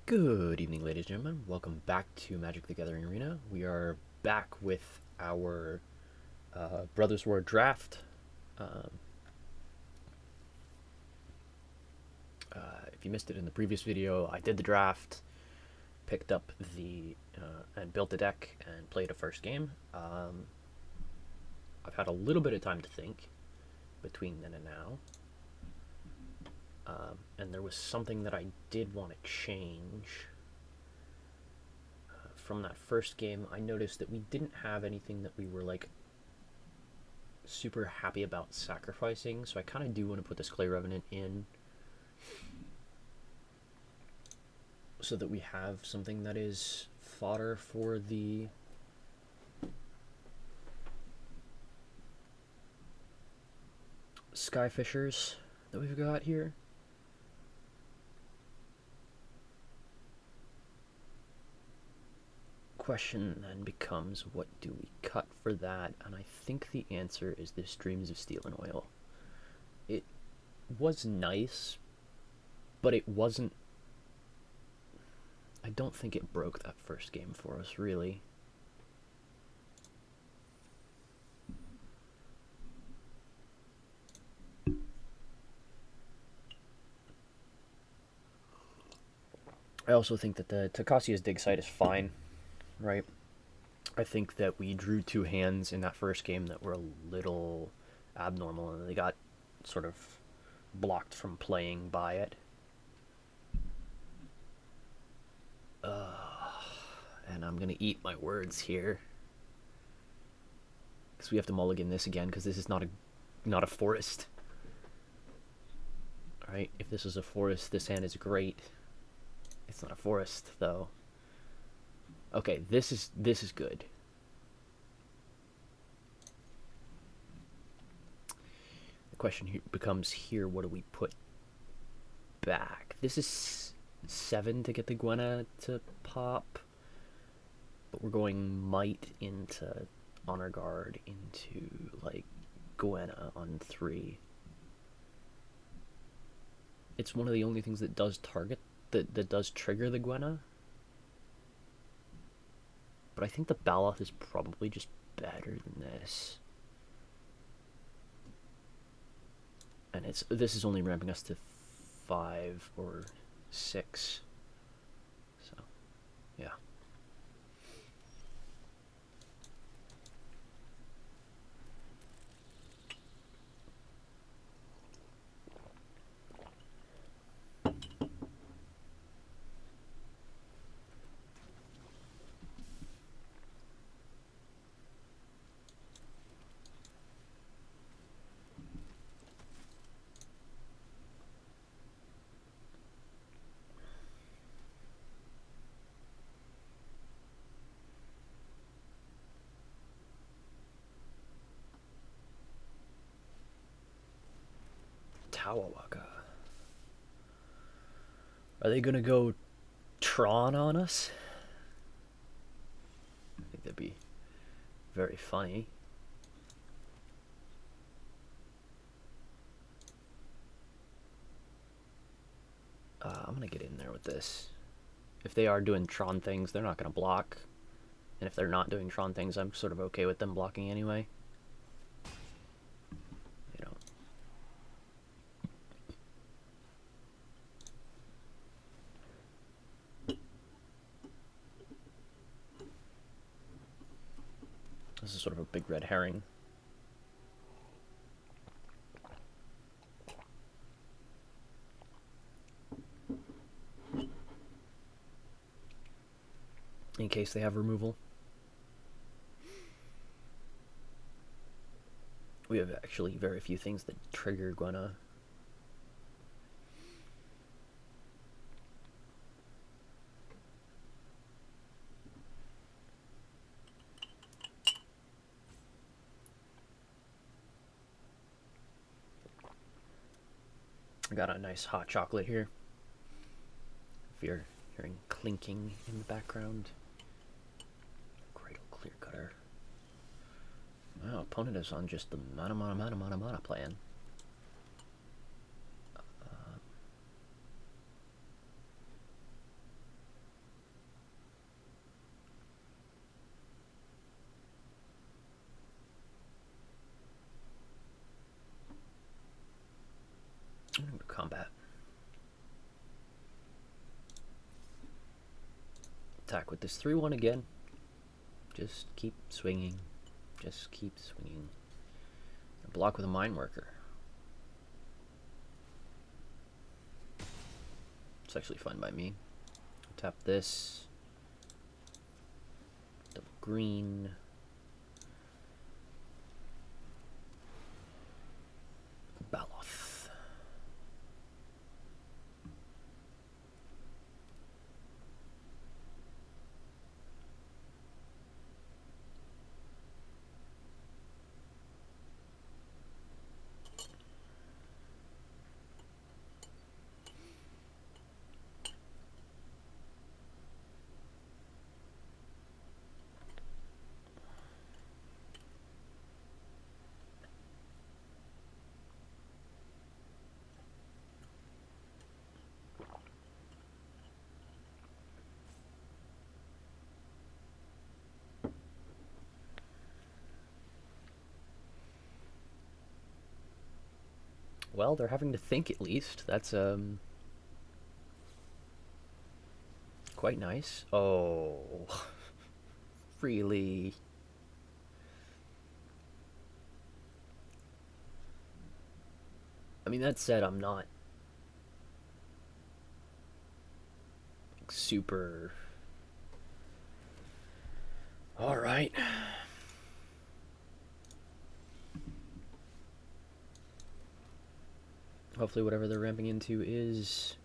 Good evening, ladies and gentlemen. Welcome back to Magic the Gathering Arena. We are back with our Brothers War draft. Um, if you missed it in the previous video, I did the draft, picked up and built the deck and played a first game. I've had a little bit of time to think between then and now. And there was something that I did want to change. From that first game, I noticed that we didn't have anything that we were like super happy about sacrificing, so I kind of do want to put this Clay Revenant in so that we have something that is fodder for the Skyfishers that we've got here. Question then becomes, what do we cut for that? And I think the answer is this Dreams of Steel and Oil. It was nice, but it wasn't. I don't think it broke that first game for us, really. I also think that the Takasia's Dig site is fine, right? I think that we drew two hands in that first game that were a little abnormal, and they got sort of blocked from playing by it. And I'm gonna eat my words here, because we have to mulligan this again, because this is not a forest. Alright, if this was a forest, this hand is great. It's not a forest, though. Okay, this is good. The question becomes here, what do we put back? This is 7 to get the Gwenna to pop, but we're going Might into Honor Guard into, like, Gwenna on 3. It's one of the only things that does target, that does trigger the Gwenna. But I think the Baloth is probably just better than this. And this is only ramping us to 5 or 6. So, yeah. Tawawaka. Are they gonna go Tron on us? I think that'd be very funny. I'm gonna get in there with this. If they are doing Tron things, they're not gonna block. And if they're not doing Tron things, I'm sort of okay with them blocking anyway. You know. This is sort of a big red herring. In case they have removal. We have actually very few things that trigger Gwenna. I got a nice hot chocolate here. If you're hearing clinking in the background. Cradle Clear Cutter. Wow, opponent is on just the mana plan. Attack with this 3-1 again. Just keep swinging. Just keep swinging. Block with a Mind Worker. It's actually fine by me. Tap this. Double green. Baloth. Well, they're having to think at least. That's quite nice. Oh, really? I mean, that said, I'm not super. All right. Hopefully whatever they're ramping into is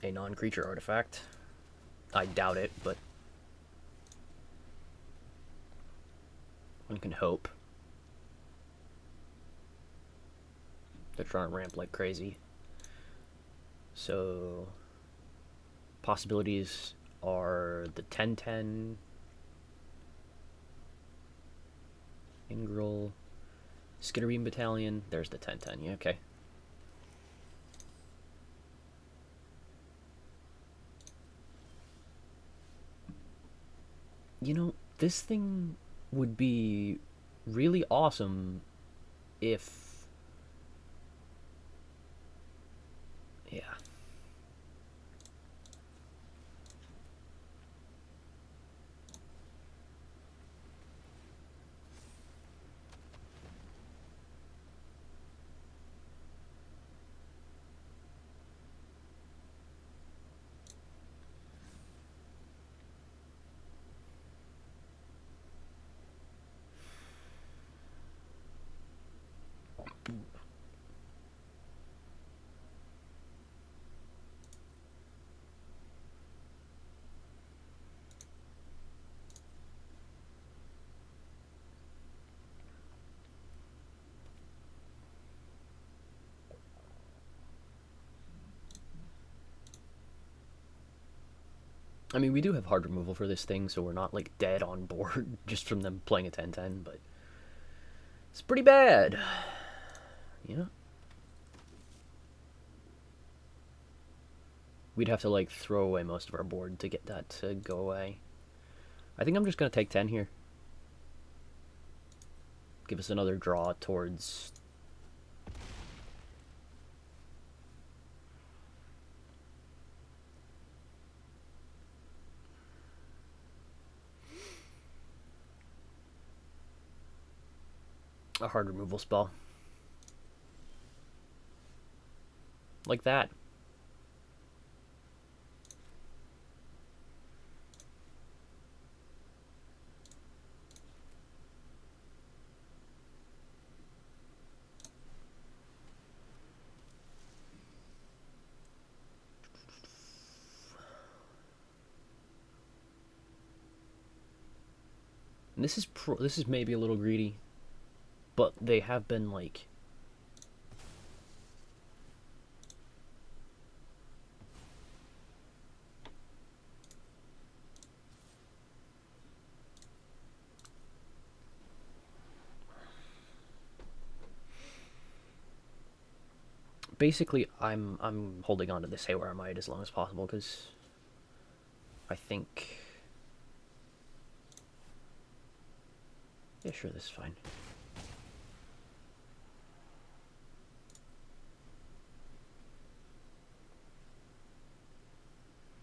a non-creature artifact. I doubt it, but one can hope. They're trying to ramp like crazy. So possibilities are the 10/10 Ingril, Skitterbeam Battalion. There's the 10/10. Yeah, okay. You know, this thing would be really awesome if... Yeah. I mean, we do have hard removal for this thing, so we're not, like, dead on board just from them playing a 10/10, but it's pretty bad. Yeah. We'd have to, like, throw away most of our board to get that to go away. I think I'm just going to take 10 here. Give us another draw towards... a hard removal spell. Like that. And this is maybe a little greedy, but they have been, like... Basically, I'm holding on to this Haywire Might as long as possible, because I think... Yeah, sure, this is fine.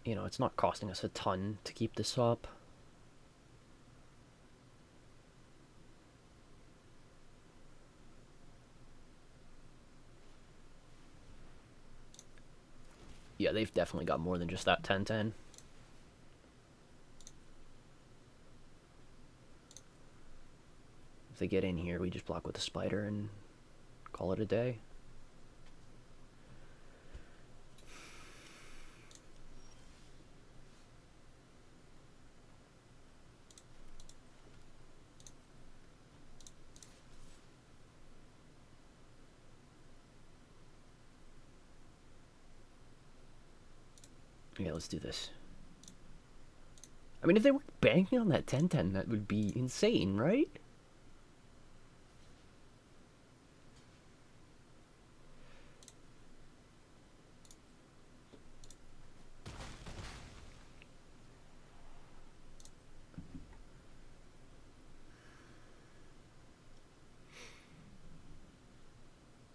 you know, it's not costing us a ton to keep this up. Yeah, they've definitely got more than just that 10-10. If they get in here, we just block with a spider and call it a day. Yeah, let's do this. I mean, if they were banking on that 10-10, that would be insane, right?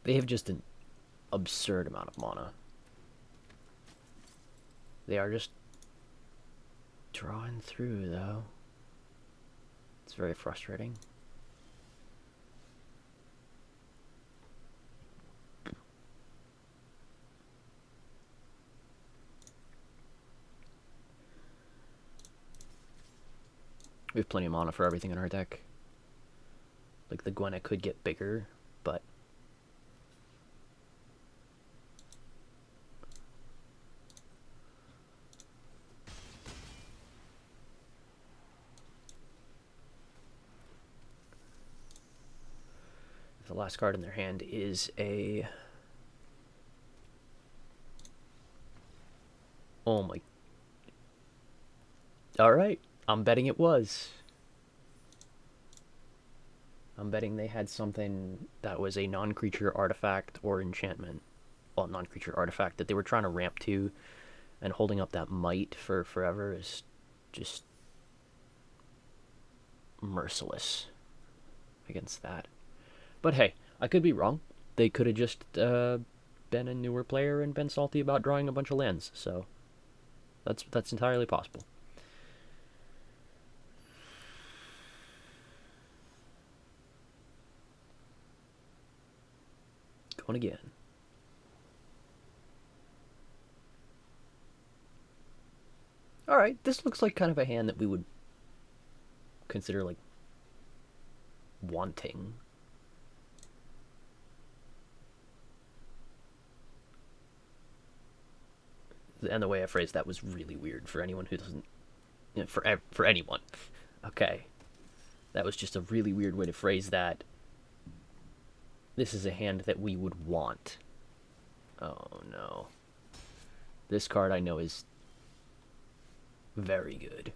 They have just an absurd amount of mana. They are just drawing through, though. It's very frustrating. We have plenty of mana for everything in our deck. Like, the Gwenna could get bigger, but... the last card in their hand is a... Oh my... Alright, I'm betting it was. I'm betting they had something that was a non-creature artifact or enchantment. Well, non-creature artifact that they were trying to ramp to, and holding up that might for forever is just merciless against that. But hey, I could be wrong. They could have just been a newer player and been salty about drawing a bunch of lands, so that's entirely possible. Going again. Alright, this looks like kind of a hand that we would consider, like, wanting. And the way I phrased that was really weird for anyone who doesn't... You know, for anyone. Okay. That was just a really weird way to phrase that. This is a hand that we would want. Oh, no. This card I know is very good.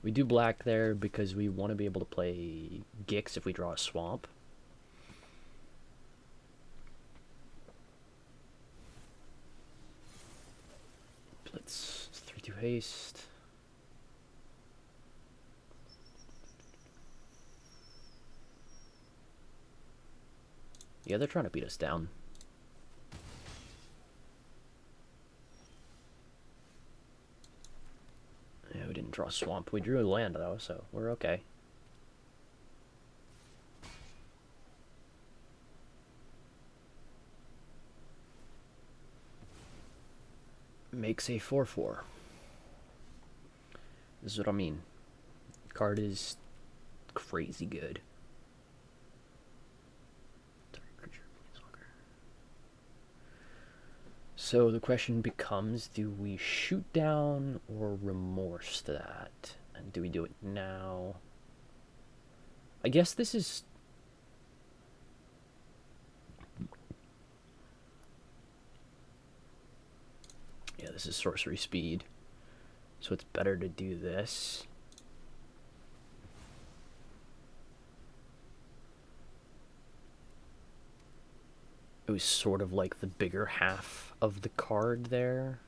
We do black there because we want to be able to play Gix if we draw a swamp. Let's 3-2 haste. Yeah, they're trying to beat us down. Yeah, we didn't draw a swamp. We drew a land, though, so we're okay. Makes a 4-4. This is what I mean. Card is crazy good. So the question becomes, do we shoot down or remorse that? And do we do it now? I guess this is... Yeah, this is sorcery speed. So it's better to do this. It was sort of like the bigger half of the card there.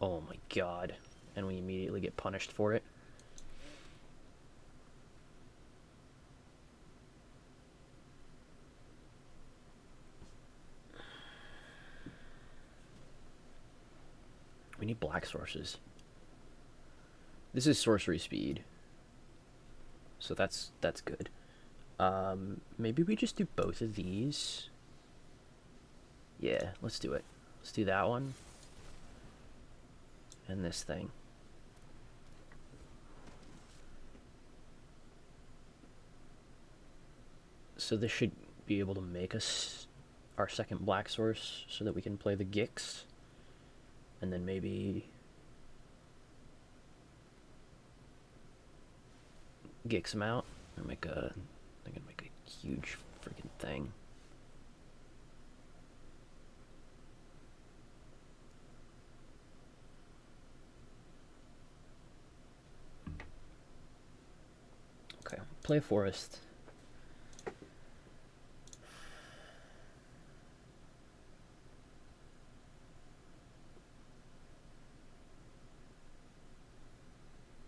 Oh my god. And we immediately get punished for it. We need black sources. This is sorcery speed, so that's good. Maybe we just do both of these. Yeah, let's do it. Let's do that one. And this thing. So this should be able to make us our second black source so that we can play the Gix. And then maybe Gix them out. I'm gonna make a huge freaking thing. Okay, play a forest.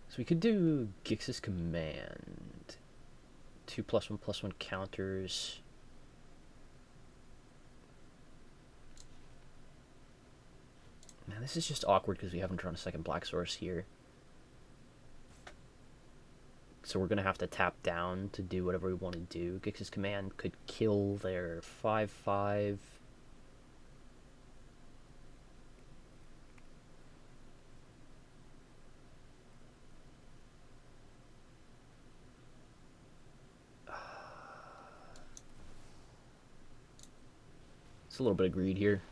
So we could do Gix's command. 2+1/+1 counters. Man, this is just awkward because we haven't drawn a second black source here. So we're going to have to tap down to do whatever we want to do. Gix's command could kill their 5/5. It's a little bit of greed here.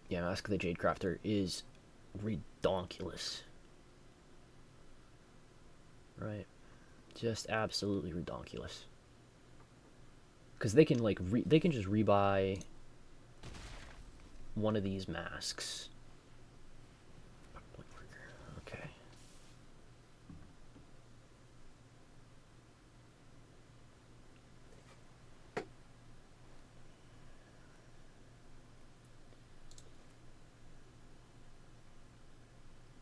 Yeah, Mask of the Jade Crafter is redonkulous. Right. Just absolutely redonkulous. Because they can like they can just rebuy one of these masks. Okay.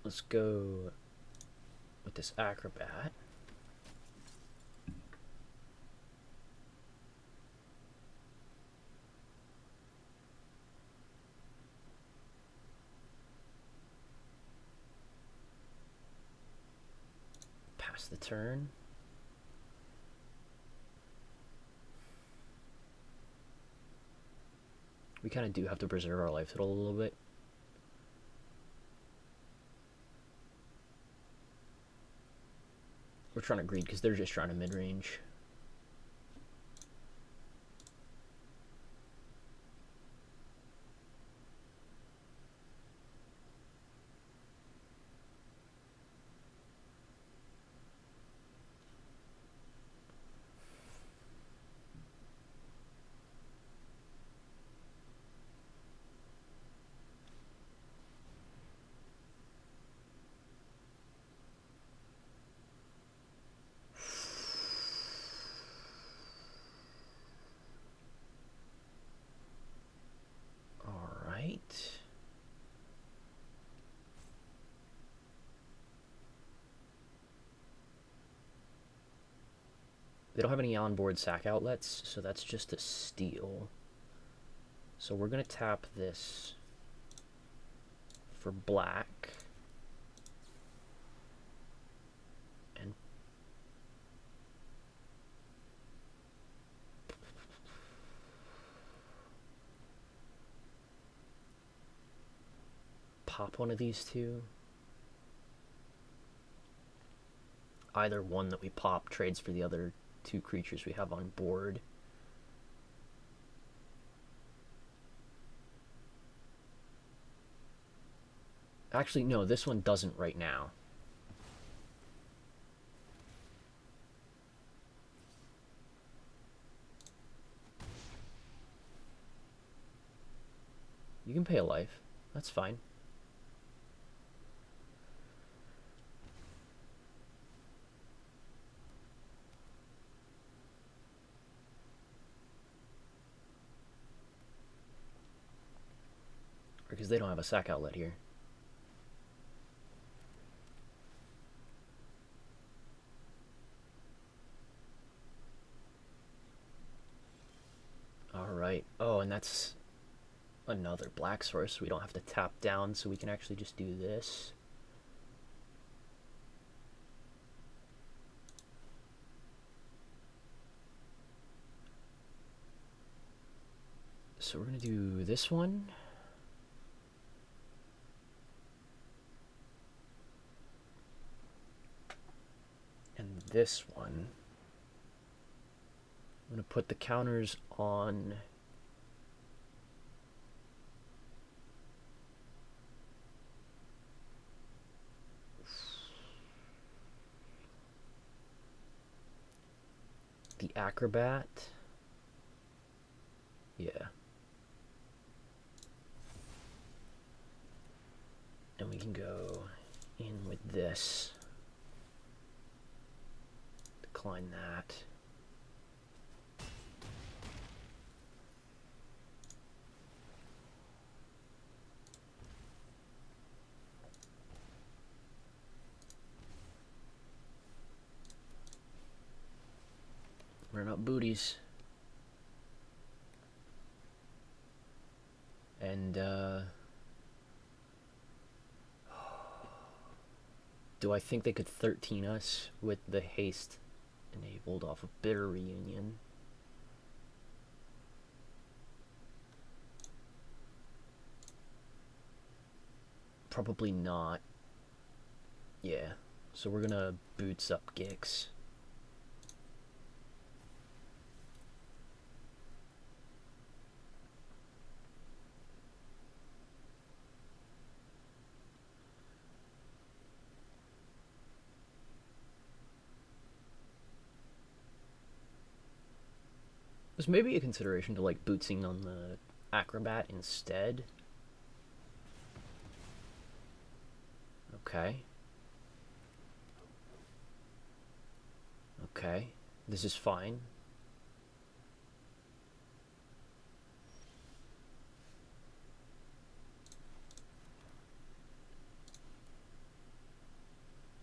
Let's go with this acrobat. Pass the turn. We kind of do have to preserve our life total a little bit. We're trying to greed because they're just trying to mid-range. They don't have any onboard sack outlets, so that's just a steal. So we're going to tap this for black. And pop one of these two. Either one that we pop trades for the other two creatures we have on board. Actually, no, this one doesn't right now. You can pay a life. That's fine. Because they don't have a sack outlet here. that's another black source. We don't have to tap down, so we can actually just do this. So we're going to do this one. And this one. I'm going to put the counters on the Acrobat. Yeah. And we can go in with this. Decline that. We're not booties. And, do I think they could 13 us with the haste enabled off of Bitter Reunion? Probably not. Yeah. So we're gonna boots up Gix. There's maybe a consideration to like bootsing on the Acrobat instead. Okay. Okay. This is fine.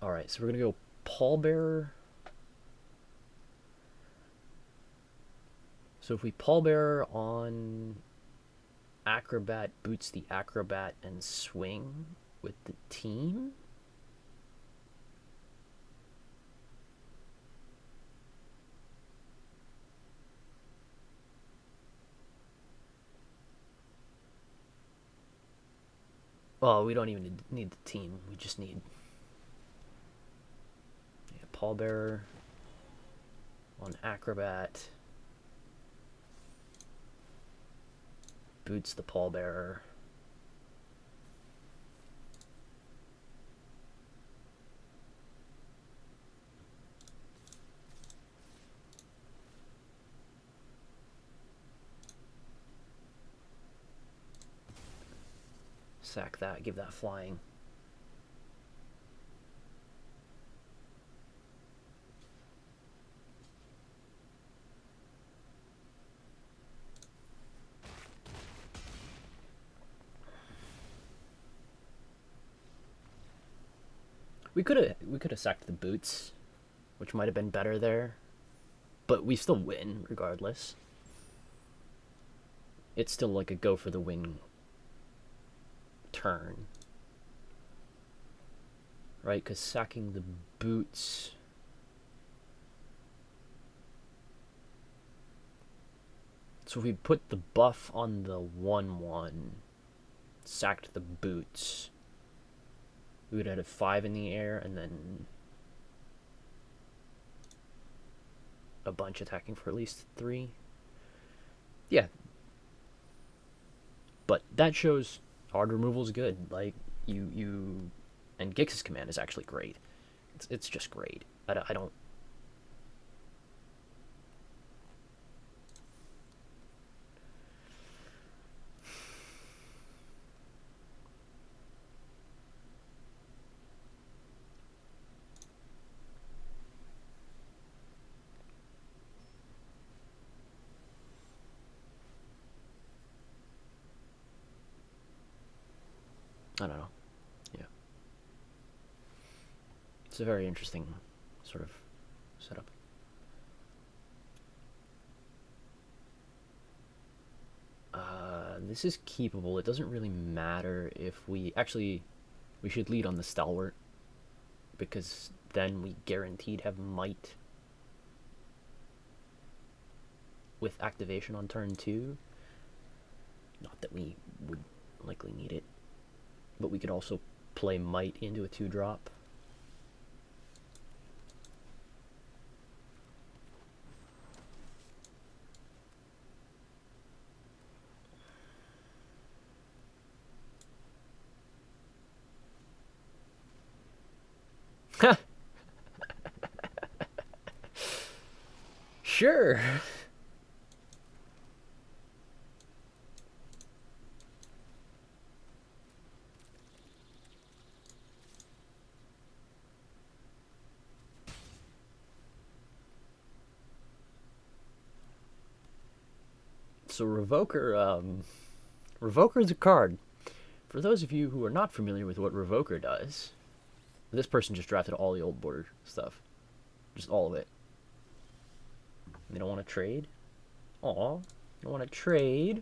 Alright, so we're gonna go Pallbearer. So if we Pallbearer on Acrobat, boots the Acrobat and swing with the team. Well, we don't even need the team. We just need Pallbearer on Acrobat. Boots the Pallbearer. Sack that, give that flying. We could have sacked the boots, which might have been better there, but we still win regardless. It's still like a go for the win turn, right? Because sacking the boots, so if we put the buff on the 1/1, sacked the boots, we would have had a 5 in the air and then a bunch attacking for at least 3. Yeah. But that shows hard removal is good. Like, you and Gix's command is actually great. It's just great. I don't... I don't know. Yeah. It's a very interesting sort of setup. this is keepable. It doesn't really matter if we... Actually, we should lead on the Stalwart, because then we guaranteed have Might with activation on turn 2. Not that we would likely need it, but we could also play Might into a 2-drop. Sure. So Revoker is a card. For those of you who are not familiar with what Revoker does, this person just drafted all the old border stuff. Just all of it. They don't want to trade? Aw, don't want to trade?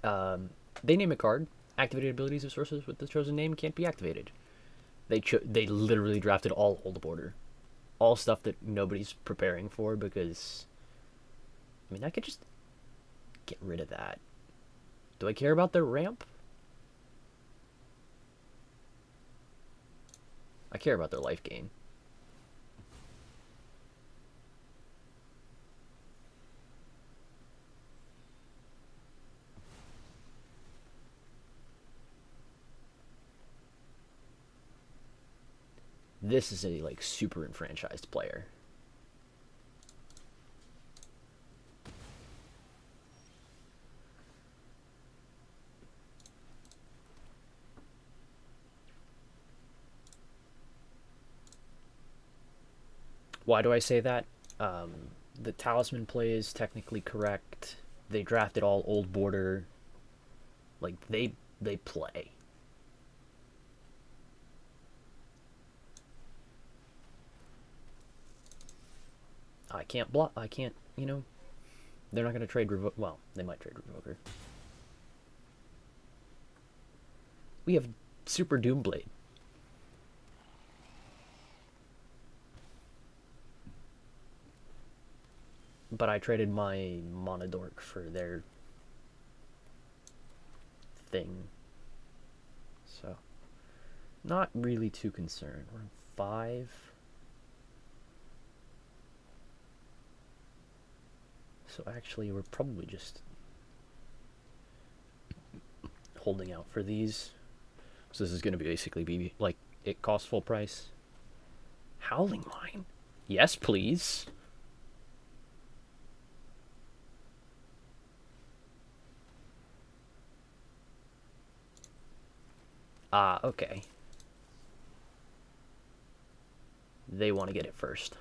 They name a card. Activated abilities of sources with the chosen name can't be activated. They literally drafted all old border. All stuff that nobody's preparing for, because... I mean, I could just get rid of that. Do I care about their ramp? I care about their life gain. This is a, like, super enfranchised player. Why do I say that? The talisman play is technically correct. They drafted all old border. Like, they play. I can't block. I can't, you know. They're not going to trade Revoker. Well, they might trade Revoker. We have Super Doomblade. But I traded my Monodork for their thing. So, not really too concerned. We're on 5. So actually, we're probably just holding out for these. So this is going to basically be like, it costs full price. Howling Mine? Yes, please. Ah, okay. They want to get it first.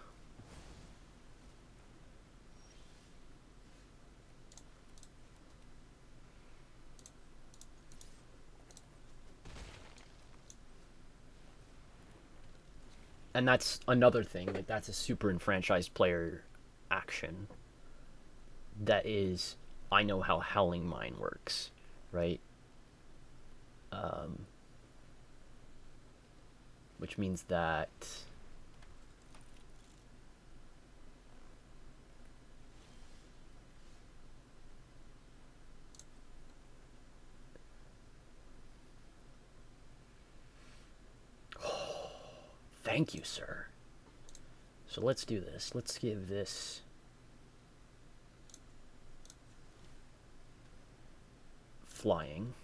And that's another thing. Like, that's a super enfranchised player action. That is, I know how Howling Mine works, right? Which means that thank you, sir. So let's do this. Let's give this flying.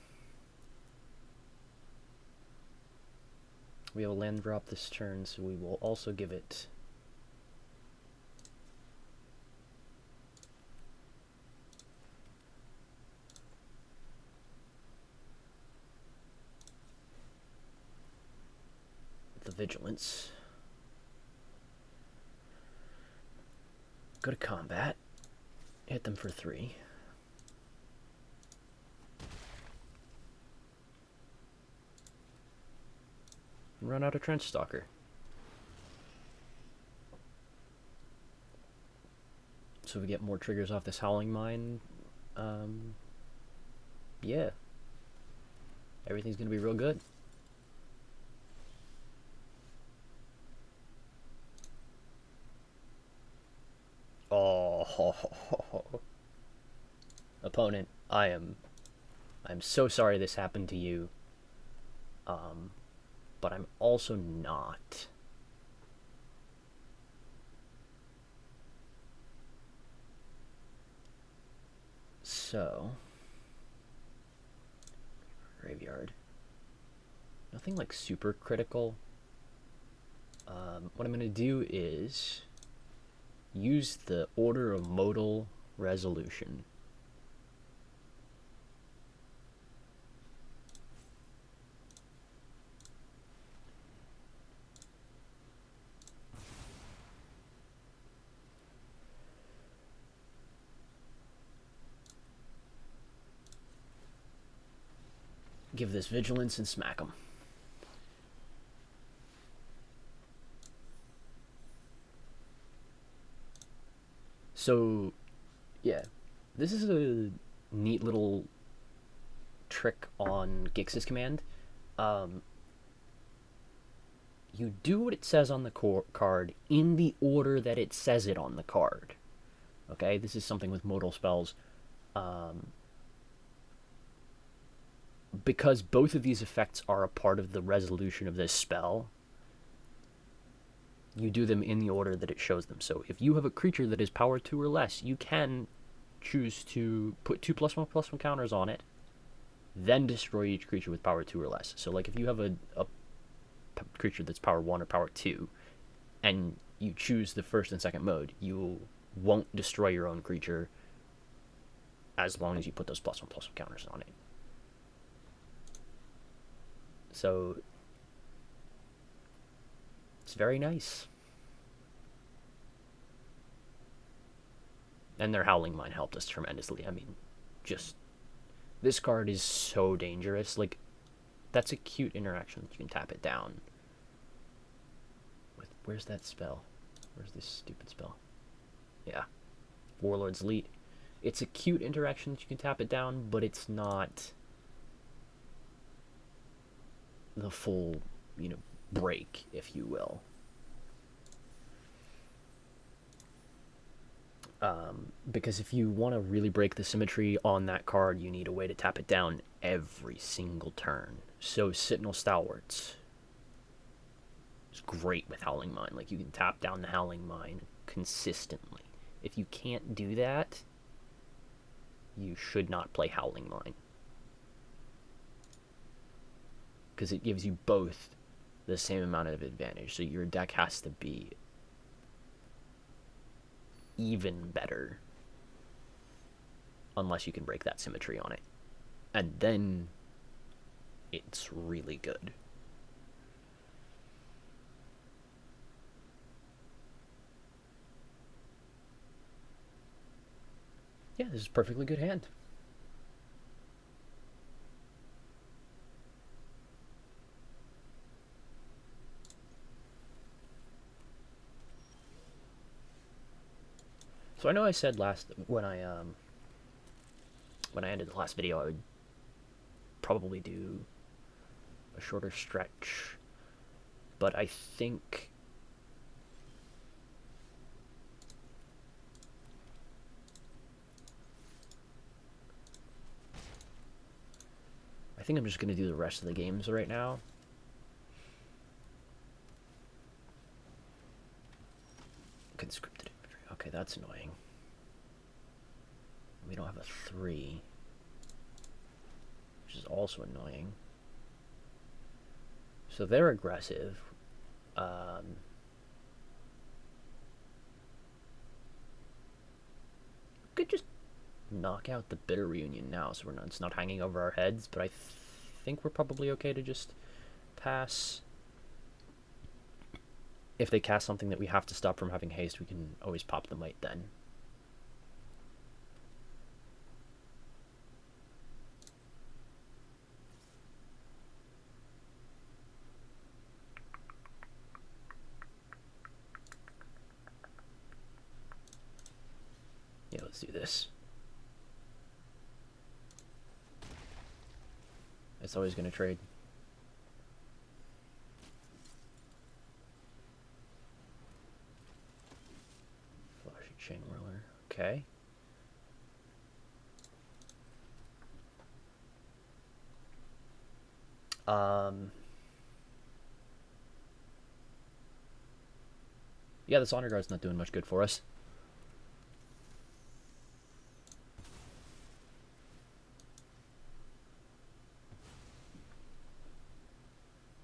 We have a land drop this turn, so we will also give it the vigilance. Go to combat. Hit them for 3. run out of Trench Stalker. So we get more triggers off this Howling Mine. Yeah. Everything's gonna be real good. Oh, opponent, I'm so sorry this happened to you. But I'm also not. So, graveyard. Nothing like super critical. What I'm gonna do is use the Order of Modal Resolution. Give this Vigilance and smack them. So, yeah, this is a neat little trick on Gix's command. You do what it says on the card in the order that it says it on the card. Okay, this is something with modal spells. Because both of these effects are a part of the resolution of this spell, you do them in the order that it shows them. So if you have a creature that is power 2 or less, you can choose to put 2+1/+1 counters on it, then destroy each creature with power 2 or less. So like if you have a creature that's power 1 or power 2, and you choose the first and second mode, you won't destroy your own creature as long as you put those +1/+1 counters on it. So it's very nice. And their Howling Mine helped us tremendously. I mean, just this card is so dangerous. Like, that's a cute interaction. You can tap it down. Where's that spell? Where's this stupid spell? Yeah. Warlord's Elite. It's a cute interaction that you can tap it down, but it's not the full, break, if you will. Because if you want to really break the symmetry on that card, you need a way to tap it down every single turn. So Sentinel Stalwarts is great with Howling Mine. Like, you can tap down the Howling Mine consistently. If you can't do that, you should not play Howling Mine. Because it gives you both the same amount of advantage. So your deck has to be even better unless you can break that symmetry on it. And then it's really good. Yeah, this is a perfectly good hand. So I know I said when I ended the last video, I would probably do a shorter stretch, but I think I'm just gonna do the rest of the games right now. Conscripted infantry. Okay, that's annoying. We don't have a 3, which is also annoying. So they're aggressive. Could just knock out the Bitter Reunion now, so it's not hanging over our heads. But I think we're probably okay to just pass. If they cast something that we have to stop from having haste, we can always pop the Might then. Yeah, let's do this. It's always going to trade. Flashy Chain Whirler. Okay. Yeah, this Honor Guard's not doing much good for us.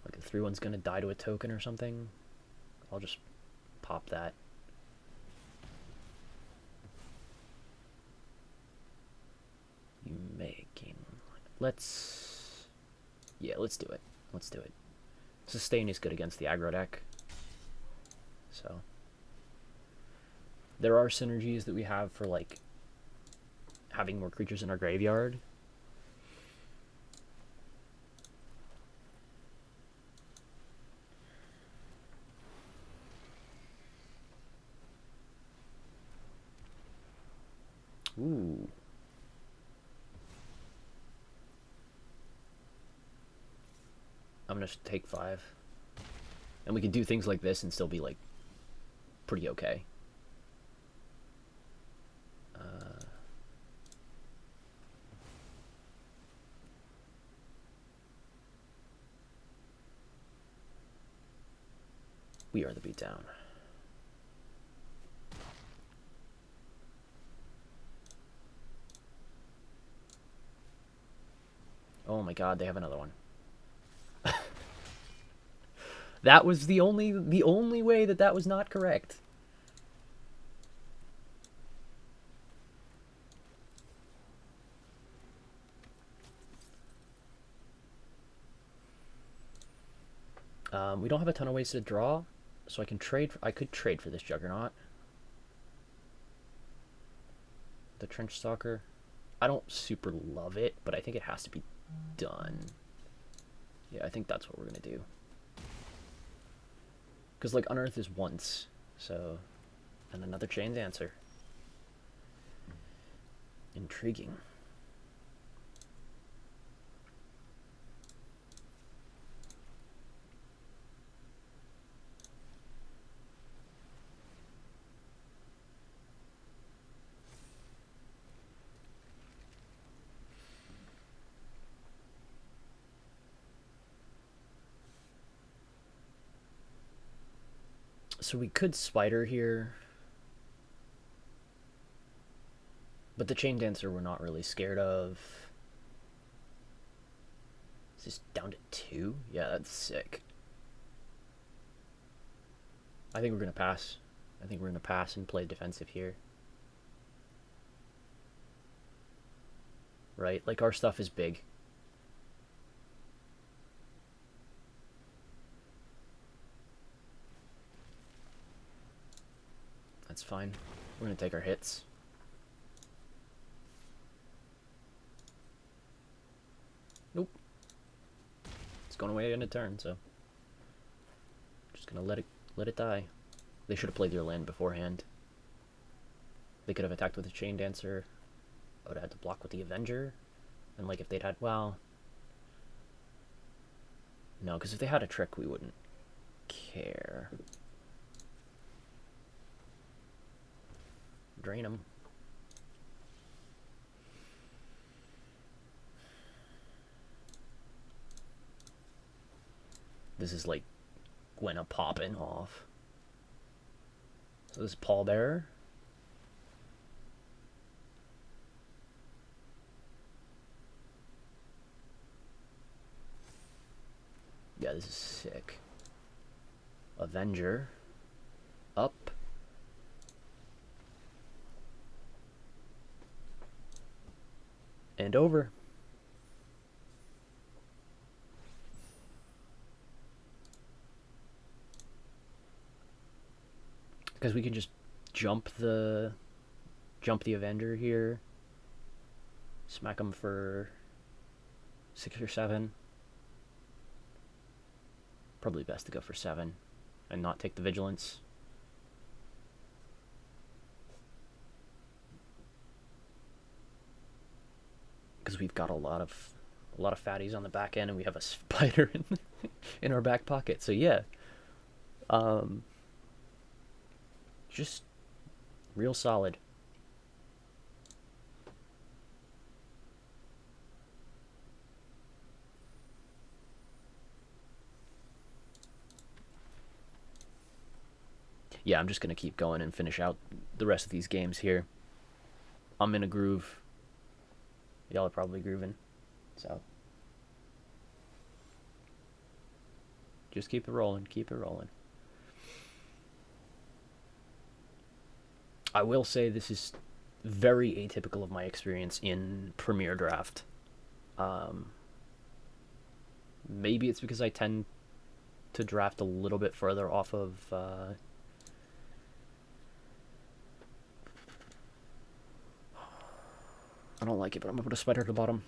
Like a 3/1's gonna die to a token or something. I'll just pop that. You making... Let's... Yeah, let's do it. Let's do it. Sustain is good against the aggro deck. So... There are synergies that we have for, like, having more creatures in our graveyard. Ooh. I'm gonna take 5. And we can do things like this and still be, like, pretty okay. We are the beatdown. Oh my god, they have another one. That was the only way that was not correct. We don't have a ton of ways to draw, so I can trade. I could trade for this Juggernaut. The Trench Stalker. I don't super love it, but I think it has to be done. Yeah, I think that's what we're gonna do. Because, like, Unearth is once, so... And another Chain's Answer. Intriguing. So we could Spider here. But the Chain Dancer we're not really scared of. Is this down to 2? Yeah, that's sick. I think we're going to pass. I think we're going to pass and play defensive here. Right? Like, our stuff is big. That's fine. We're going to take our hits. Nope. It's going away in a turn, so... Just going to let it die. They should have played their land beforehand. They could have attacked with the Chain Dancer. I would have had to block with the Avenger. And, like, if they'd had... Well... No, because if they had a trick, we wouldn't care. Drain them. This is like Gwenna popping off. So this is Pallbearer. Yeah, this is sick. Avenger. Up. And over. Because we can just jump the Avenger here. Smack him for 6 or 7. Probably best to go for 7 and not take the Vigilance. because we've got a lot of fatties on the back end, and we have a spider in our back pocket. So yeah, just real solid. Yeah, I'm just gonna keep going and finish out the rest of these games here. I'm in a groove. Y'all are probably grooving, so just keep it rolling, keep it rolling. I will say this is very atypical of my experience in Premier Draft. Um, Maybe it's because I tend to draft a little bit further off of I don't like it, but I'm gonna put a spider at the bottom.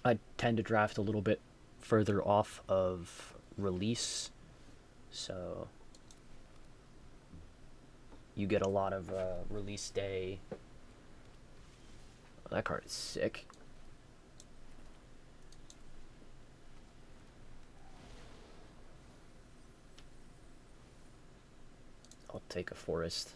I tend to draft a little bit further off of release, so you get a lot of release day. Oh, that card is sick. I'll take a forest.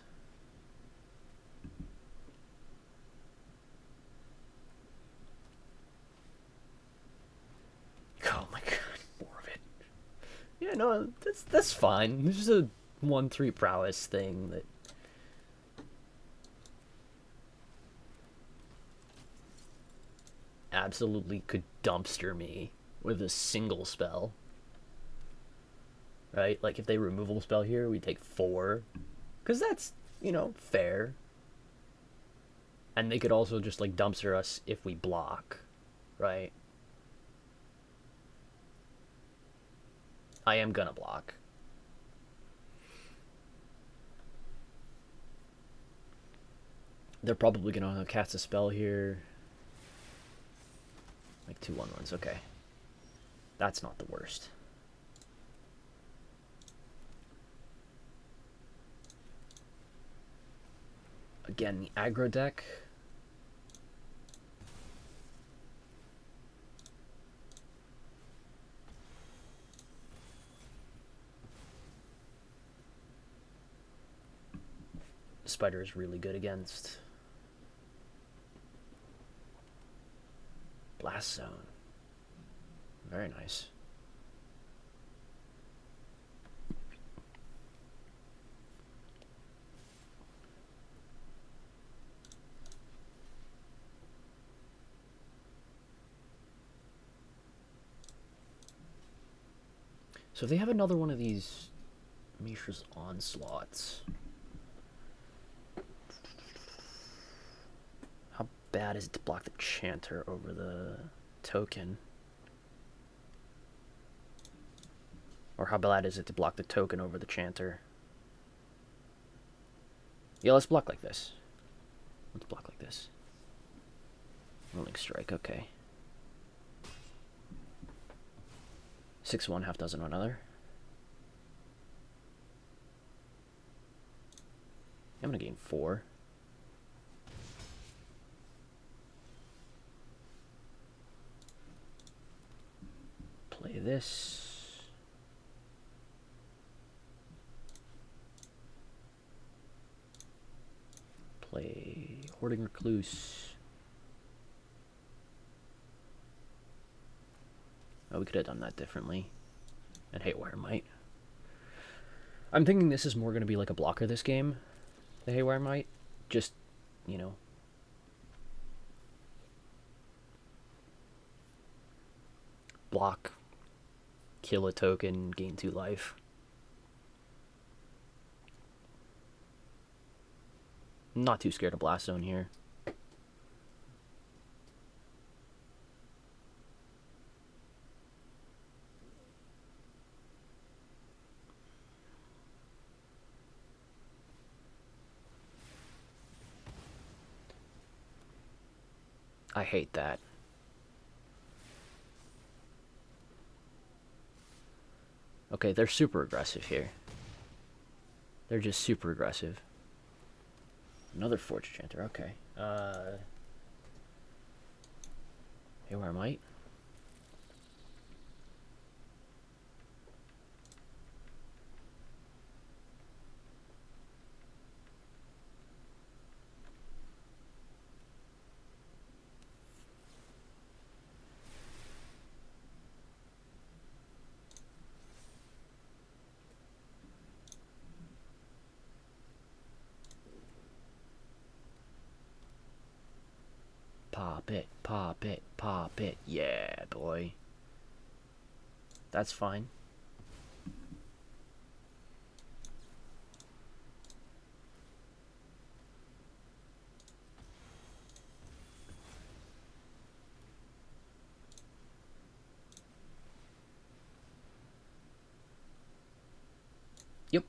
Oh my god, more of it. Yeah, no, that's fine. It's just a 1/3 prowess thing that absolutely could dumpster me with a single spell. Right? Like if they removal spell here, we take 4. Because that's, fair. And they could also just like dumpster us if we block. Right? I am gonna block. They're probably gonna cast a spell here. Like 2/1/1s, okay. That's not the worst. Again, the aggro deck. Spider is really good against Blast Zone. Very nice. So if they have another one of these Mishra's Onslaughts, how bad is it to block the Chanter over the token? Or how bad is it to block the token over the Chanter? Yeah, let's block like this. Let's block like this. Rolling strike, okay. 6/1, half dozen another. I'm gonna gain 4. Play this. Play Hoarding Recluse. Oh, we could have done that differently. And Haywire Might. I'm thinking this is more going to be like a blocker this game. The Haywire Might. Just, block, kill a token, gain 2 life. I'm not too scared of Blast Zone here. I hate that. Okay, they're super aggressive here. They're just super aggressive. Another Forge Chanter, okay. Hey, where am I? Pop it, pop it, pop it. Yeah, boy. That's fine. Yep.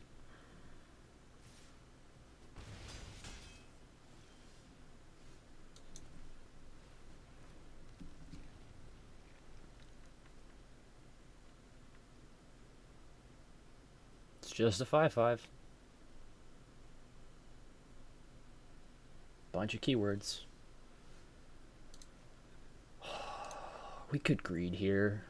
It's just a 5/5. Bunch of keywords. We could greed here.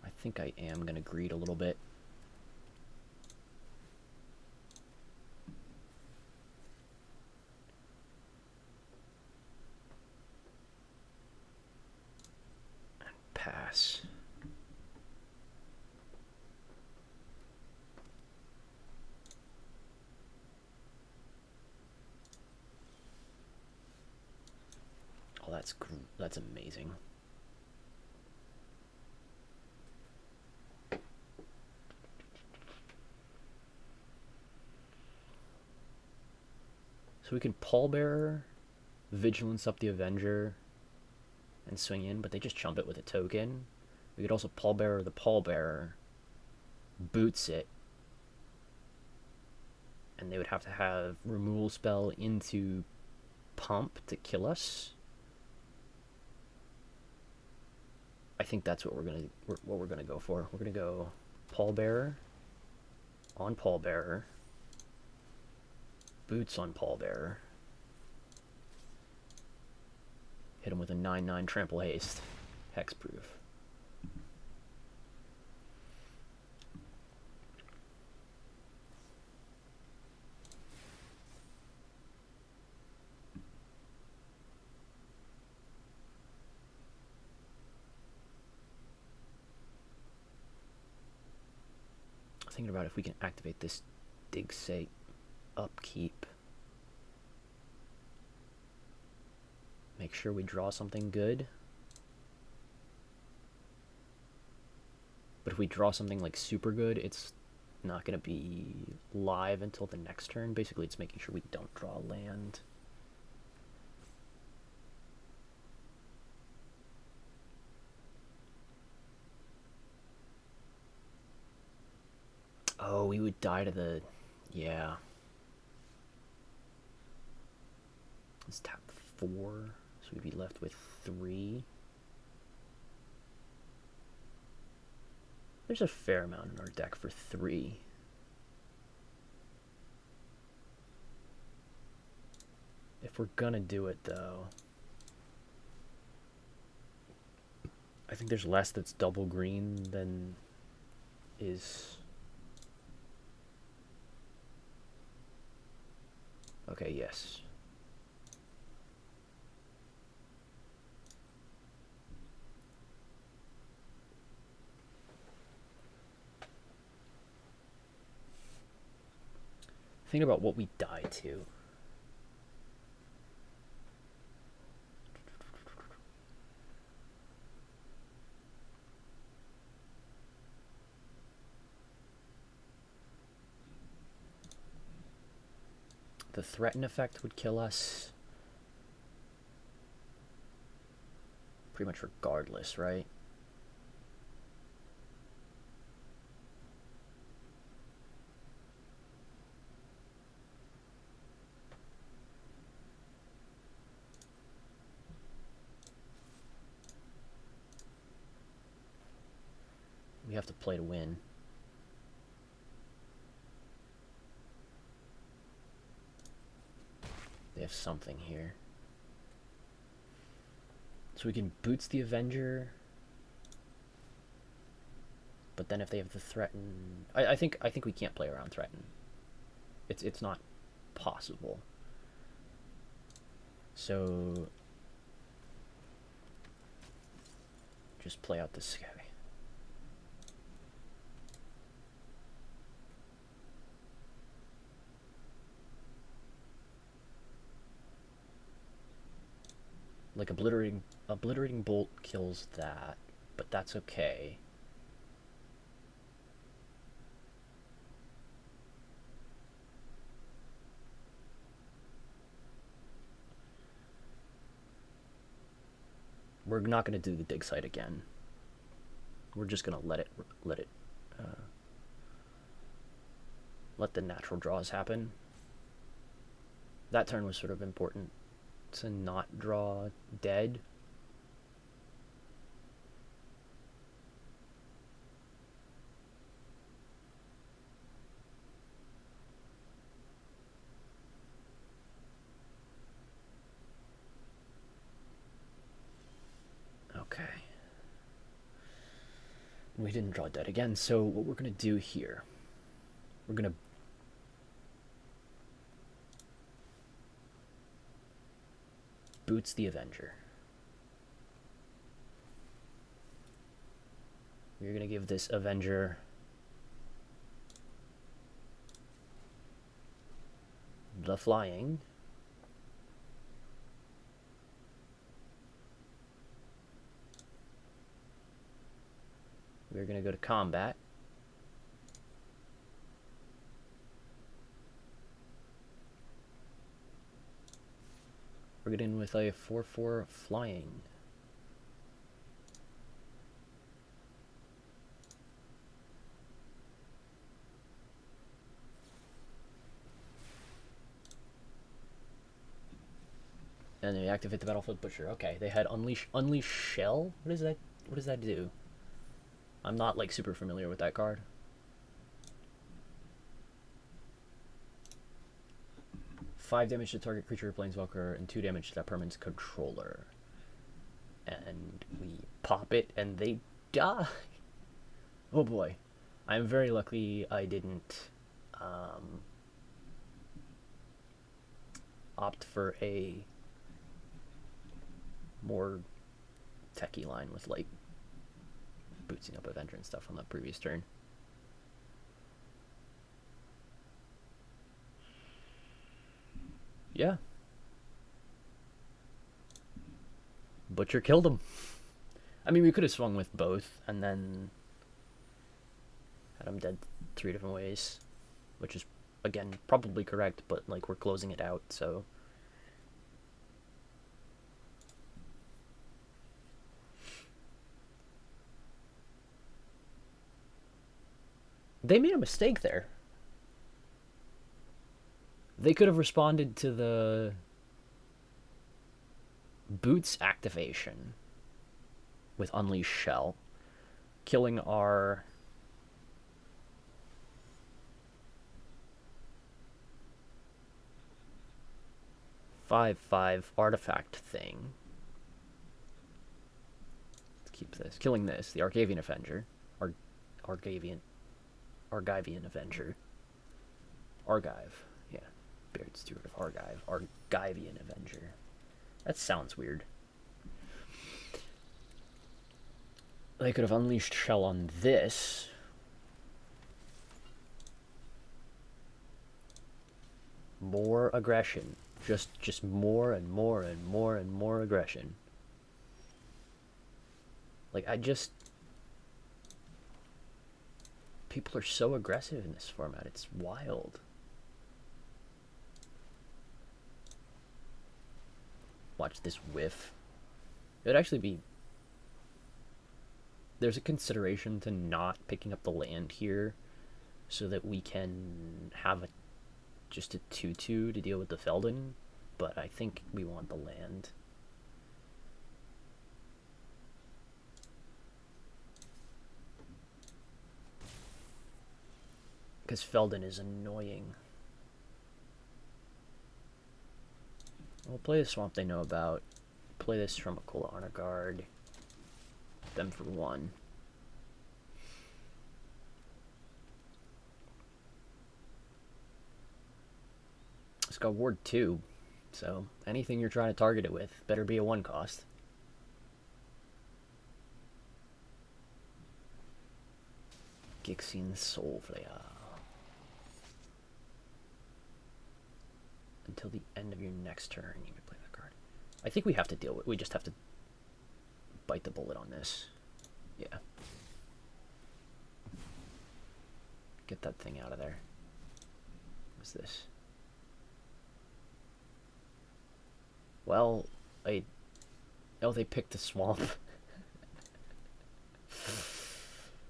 I think I am gonna greed a little bit. Pass. Oh, that's amazing. So we can pallbearer, vigilance up the Avenger, and swing in, but they just chump it with a token. We could also pallbearer the pallbearer, boots it, and they would have to have removal spell into pump to kill us. I think that's what we're gonna go for. We're gonna go pallbearer on pallbearer, boots on pallbearer, hit him with a 9/9 trample haste, hexproof. Thinking about if we can activate this dig site upkeep. Make sure we draw something good. But if we draw something like super good, it's not going to be live until the next turn. Basically, it's making sure we don't draw land. Oh, we would die to the... Yeah. Let's tap 4, so we'd be left with 3. There's a fair amount in our deck for 3. If we're gonna do it, though, I think there's less that's double green than is... Okay, yes. Think about what we die to. The threaten effect would kill us pretty much regardless, right? We have to play to win. They have something here. So we can Boots the Avenger. But then if they have the Threaten... I think we can't play around Threaten. It's not possible. So... just play out this guy. Like obliterating bolt kills that, but that's okay. We're not going to do the dig site again. We're just going to let the natural draws happen. That turn was sort of important to not draw dead. Okay. We didn't draw dead again, so what we're going to do here, we're going to Boots the Avenger. We're going to give this Avenger the flying. We're going to go to combat. We're getting with a 4/4 flying. And they activate the Battlefield Butcher. Okay, they had Unleash Shell? What is that? What does that do? I'm not like super familiar with that card. Five damage to target creature or planeswalker, and 2 damage to that permanent's controller. And we pop it, and they die. Oh boy. I'm very lucky I didn't opt for a more techie line with like bootsing up Avenger and stuff on the previous turn. Yeah. Butcher killed him. I mean, we could have swung with both and then had him dead 3 different ways, which is, again, probably correct, but like we're closing it out, so... They made a mistake there. They could have responded to the Boots activation with Unleash Shell, killing our five artifact thing. Let's keep this. Killing this, the Argavian Avenger. Argavian Avenger. Argive. Yeah. Beard Steward of Argive. Argivian Avenger. That sounds weird. They could have unleashed Shell on this. More aggression. Just more and more and more and more aggression. Like, people are so aggressive in this format. It's wild. Watch this whiff. It would actually be... There's a consideration to not picking up the land here so that we can have just a 2/2 to deal with the Feldon, but I think we want the land. Because Feldon is annoying. We'll play the swamp they know about. Play this from a Kola Honor Guard. Them for 1. It's got Ward 2, so anything you're trying to target it with better be a 1 cost. Gixian Soulflayer. Until the end of your next turn, you may play that card. I think we have to deal with. We just have to bite the bullet on this. Yeah. Get that thing out of there. What's this? Well, oh, they picked the swamp.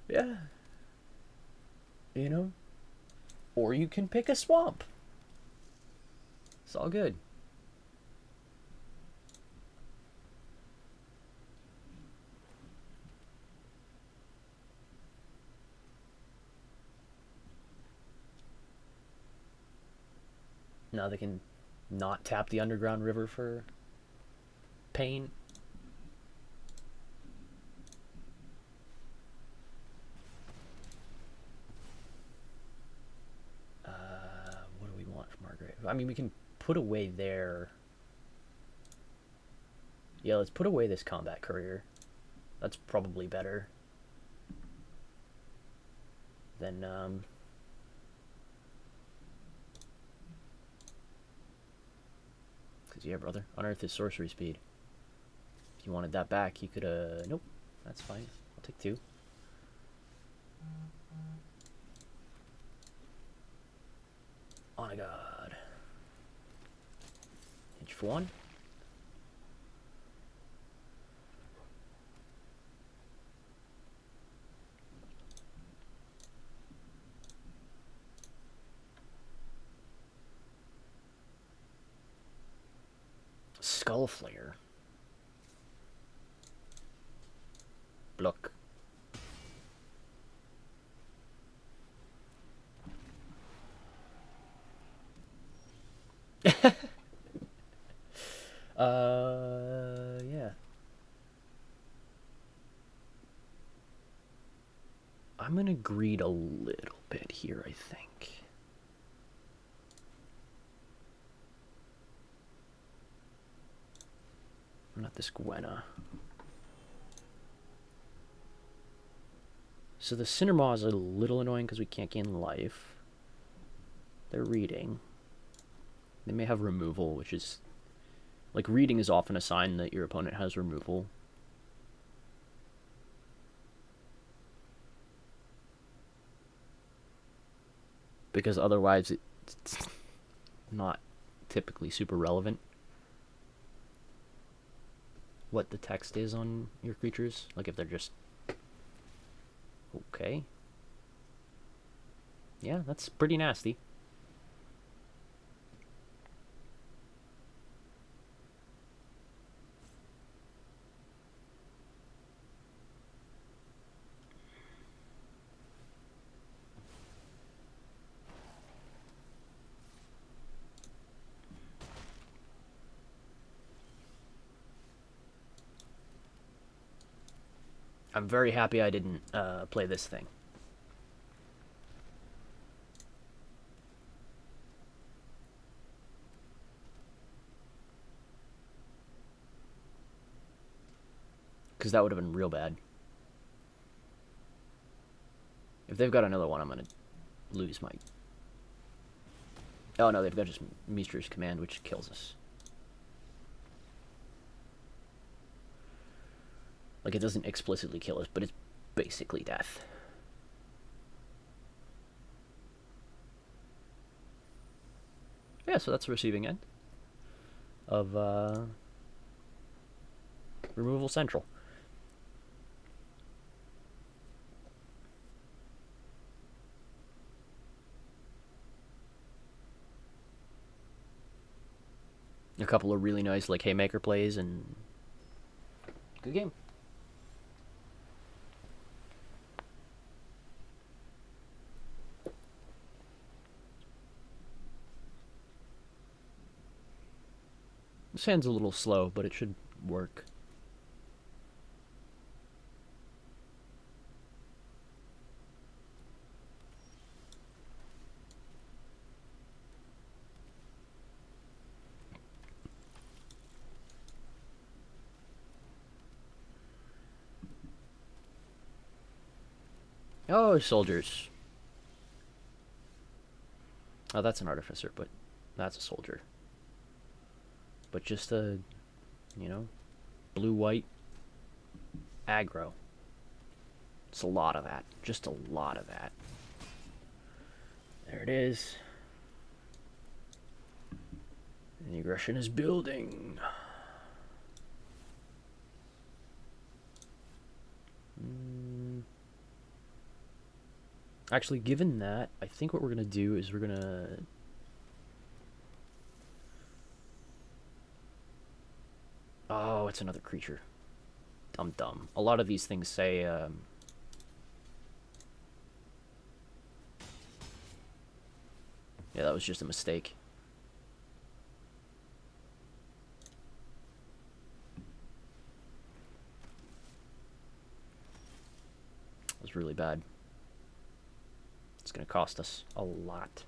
Yeah. You know? Or you can pick a swamp. It's all good. Now they can not tap the underground river for pain. What do we want from our grave? I mean, we can put away there. Yeah, let's put away this combat courier. That's probably better than because yeah, brother, unearth his sorcery speed. If you wanted that back, you could nope, that's fine. I'll take 2. On a god. Hit for 1. Skullflayer. Block. Yeah. I'm gonna greed a little bit here, I think. Not this Gwenna. So the Cindermaw is a little annoying because we can't gain life. They're reading. They may have removal, which is... Like, reading is often a sign that your opponent has removal. Because otherwise it's not typically super relevant what the text is on your creatures. Like if they're just... Okay. Yeah, that's pretty nasty. I'm very happy I didn't play this thing. Because that would have been real bad. If they've got another one, I'm going to lose my... Oh no, they've got just Meester's Command, which kills us. Like, it doesn't explicitly kill us, but it's basically death. Yeah, so that's the receiving end of Removal Central. A couple of really nice, like, haymaker plays, and good game. This hand's a little slow, but it should work. Oh, soldiers. Oh, that's an artificer, but that's a soldier. But just a, you know, blue-white aggro. It's a lot of that. Just a lot of that. There it is. And the aggression is building. Actually, given that, I think what we're going to do is we're going to... Oh, it's another creature. Dumb. A lot of these things say... Yeah, that was just a mistake. It was really bad. It's going to cost us a lot.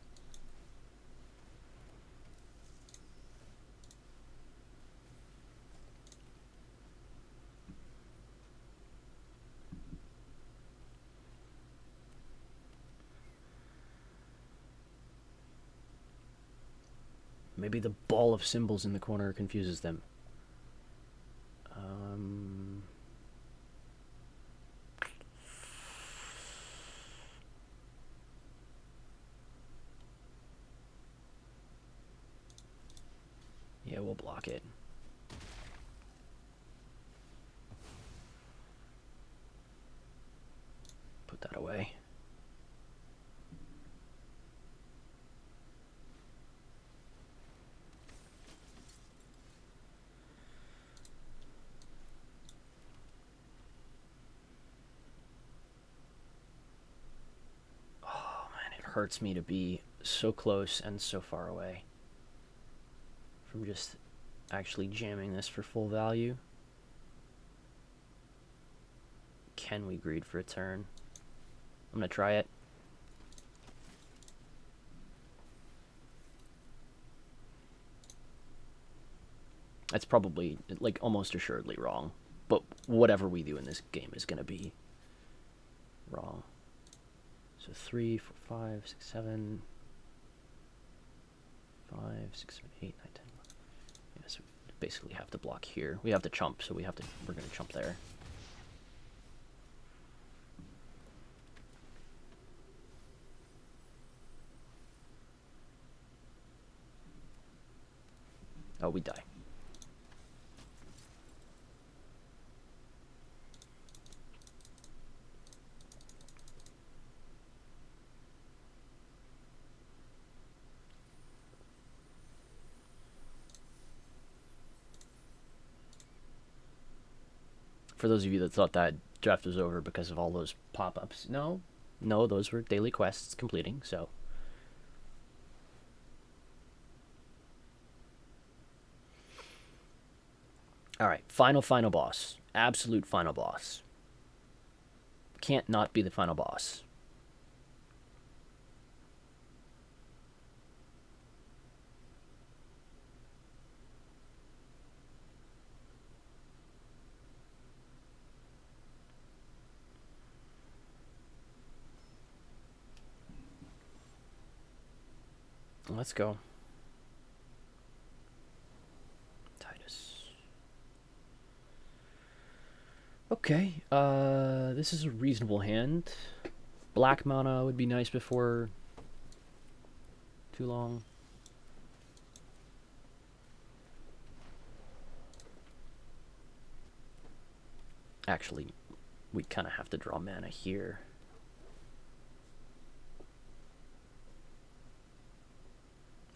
Maybe the ball of symbols in the corner confuses them. Yeah, we'll block it. Put that away. Oh man, it hurts me to be so close and so far away from just actually jamming this for full value. Can we greed for a turn? I'm gonna try it. That's probably, like, almost assuredly wrong. But whatever we do in this game is gonna be wrong. So 3, 4, 5, 6, 7, 5, 6, 7, 8, 9, 10. Yeah, so we basically have to block here. We have to chump, so we're gonna chump there. Oh, we die. For those of you that thought that draft was over because of all those pop-ups, no, those were daily quests completing, so. Alright, final boss. Absolute final boss. Can't not be the final boss. Let's go. Titus. Okay, this is a reasonable hand. Black mana would be nice before too long. Actually, we kind of have to draw mana here.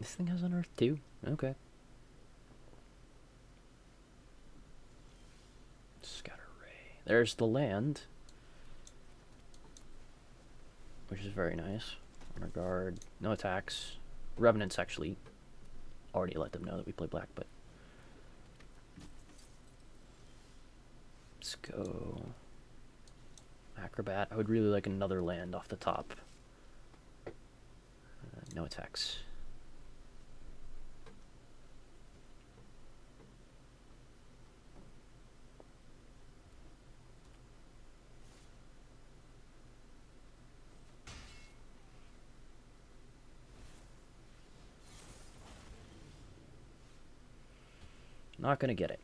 This thing has Unearth too? Okay. Scatter Ray. There's the land, which is very nice. Honor Guard, no attacks. Revenants actually already let them know that we play black, but Let's go Acrobat. I would really like another land off the top. No attacks. Not gonna get it.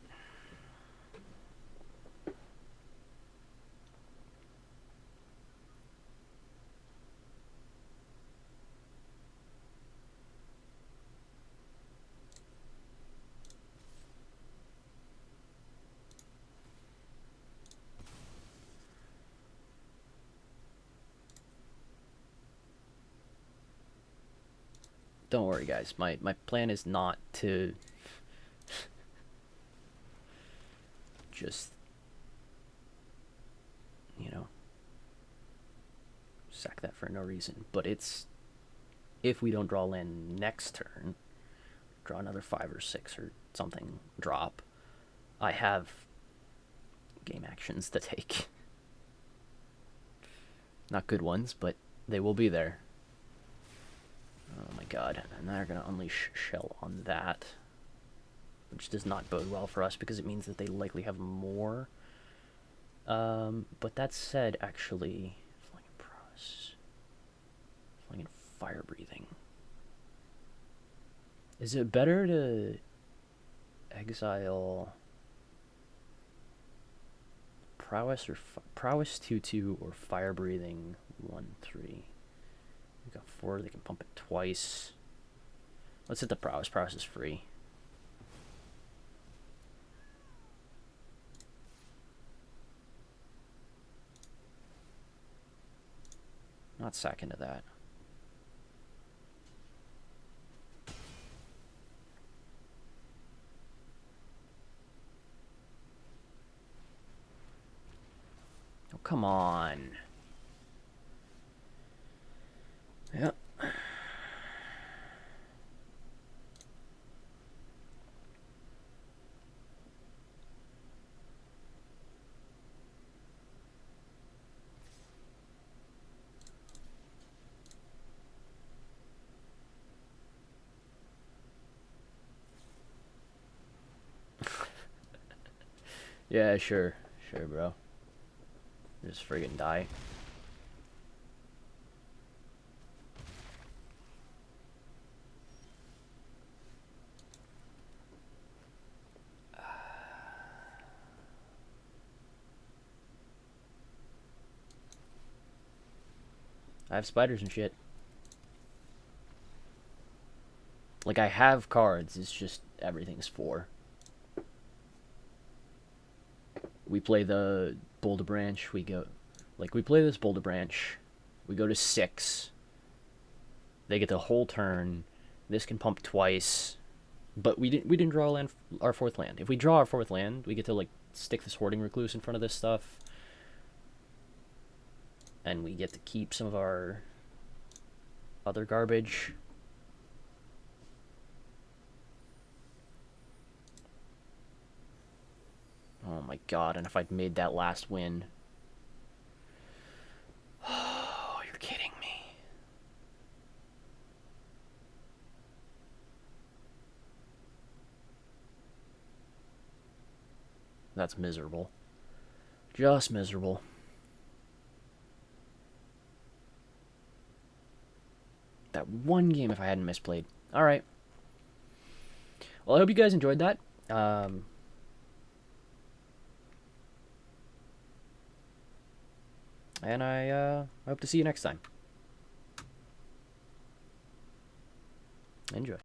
Don't worry, guys. My plan is not to just, you know, sack that for no reason. But it's, if we don't draw land next turn, draw another 5 or 6 or something, drop, I have game actions to take. Not good ones, but they will be there. Oh my god. And they're going to unleash Shell on that, which does not bode well for us because it means that they likely have more. But that said, actually, Flying and Prowess, Flying and Fire Breathing. Is it better to exile Prowess or Prowess 2/2 or Fire Breathing 1/3? We got 4. They can pump it twice. Let's hit the Prowess. Prowess is free. Not sack into that. Oh, come on. Yep. Yeah, sure. Sure, bro. Just friggin' die. I have spiders and shit. Like, I have cards, it's just everything's 4. We play the Boulder Branch, we go... Like, we play this Boulder Branch, we go to 6. They get the whole turn. This can pump twice. But we didn't draw land, our 4th land. If we draw our 4th land, we get to, like, stick this Hoarding Recluse in front of this stuff. And we get to keep some of our other garbage. Oh my god, and if I'd made that last win... Oh, you're kidding me. That's miserable. Just miserable. That one game if I hadn't misplayed. Alright. Well, I hope you guys enjoyed that. And I hope to see you next time. Enjoy.